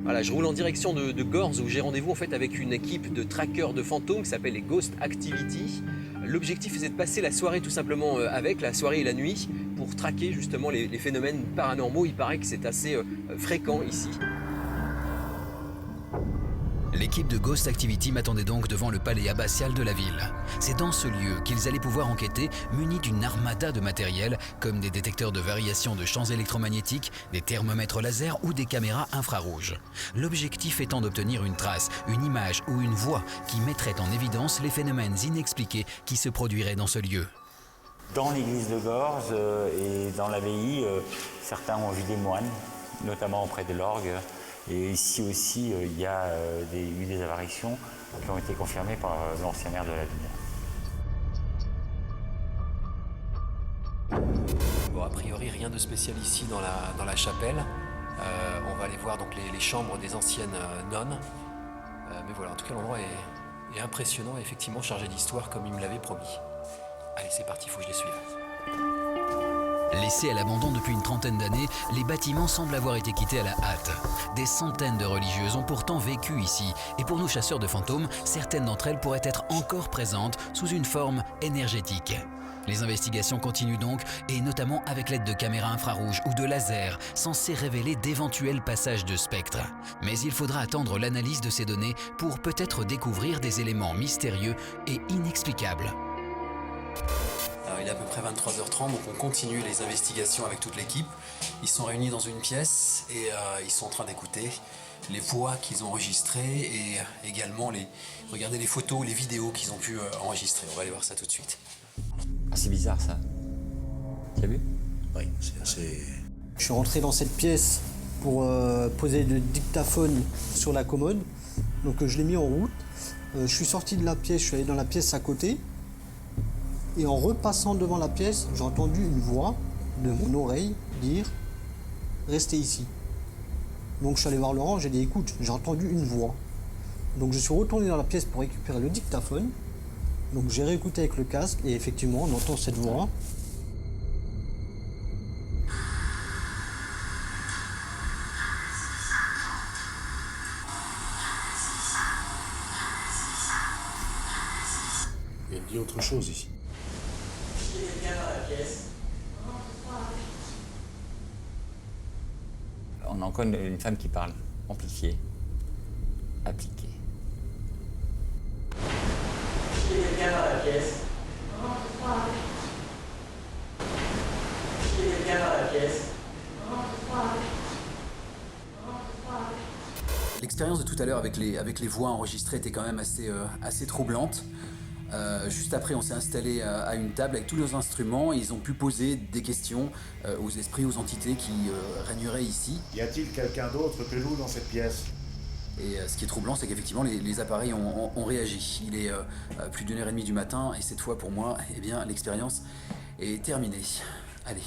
Voilà, je roule en direction de Gorze où j'ai rendez-vous en fait avec une équipe de trackers de fantômes qui s'appelle les Ghost Activity. L'objectif c'est de passer la soirée tout simplement avec, la soirée et la nuit, pour traquer justement les phénomènes paranormaux. Il paraît que c'est assez fréquent ici. L'équipe de Ghost Activity m'attendait donc devant le palais abbatial de la ville. C'est dans ce lieu qu'ils allaient pouvoir enquêter munis d'une armada de matériel comme des détecteurs de variation de champs électromagnétiques, des thermomètres laser ou des caméras infrarouges. L'objectif étant d'obtenir une trace, une image ou une voix qui mettrait en évidence les phénomènes inexpliqués qui se produiraient dans ce lieu. Dans l'église de Gorze et dans l'abbaye, certains ont vu des moines, notamment auprès de l'orgue. Et ici aussi, il y a eu des apparitions qui ont été confirmées par l'ancien maire de la ville. Bon, a priori, rien de spécial ici dans la chapelle. On va aller voir donc les chambres des anciennes nonnes. Mais voilà, en tout cas, l'endroit est impressionnant et effectivement chargé d'histoire comme il me l'avait promis. Allez, c'est parti, il faut que je les suive. Laissés à l'abandon depuis une trentaine d'années, les bâtiments semblent avoir été quittés à la hâte. Des centaines de religieuses ont pourtant vécu ici, et pour nous chasseurs de fantômes, certaines d'entre elles pourraient être encore présentes sous une forme énergétique. Les investigations continuent donc, et notamment avec l'aide de caméras infrarouges ou de lasers, censés révéler d'éventuels passages de spectres. Mais il faudra attendre l'analyse de ces données pour peut-être découvrir des éléments mystérieux et inexplicables. Alors, il est à peu près 23h30, donc on continue les investigations avec toute l'équipe. Ils sont réunis dans une pièce et ils sont en train d'écouter les voix qu'ils ont enregistrées et également regarder les photos, les vidéos qu'ils ont pu enregistrer. On va aller voir ça tout de suite. Ah, c'est bizarre ça. Tu as vu? Oui, c'est assez... Je suis rentré dans cette pièce pour poser le dictaphone sur la commode. Donc je l'ai mis en route. Je suis sorti de la pièce, je suis allé dans la pièce à côté. Et en repassant devant la pièce, j'ai entendu une voix de mon oreille dire « Restez ici ». Donc je suis allé voir Laurent, j'ai dit « Écoute, j'ai entendu une voix ». Donc je suis retourné dans la pièce pour récupérer le dictaphone. Donc j'ai réécouté avec le casque et effectivement on entend cette voix. Il dit autre chose ici. Il y a quelqu'un dans la pièce. On a encore une femme qui parle, amplifiée, appliquée. Il y a quelqu'un dans la pièce. Il y a quelqu'un dans la pièce. L'expérience de tout à l'heure avec les voix enregistrées était quand même assez troublante. Juste après, on s'est installé à une table avec tous nos instruments et ils ont pu poser des questions aux esprits, aux entités qui régneraient ici. Y a-t-il quelqu'un d'autre que nous dans cette pièce? Et ce qui est troublant, c'est qu'effectivement, les appareils ont réagi. Il est plus d'1h30 du matin et cette fois, pour moi, eh bien, l'expérience est terminée. Allez,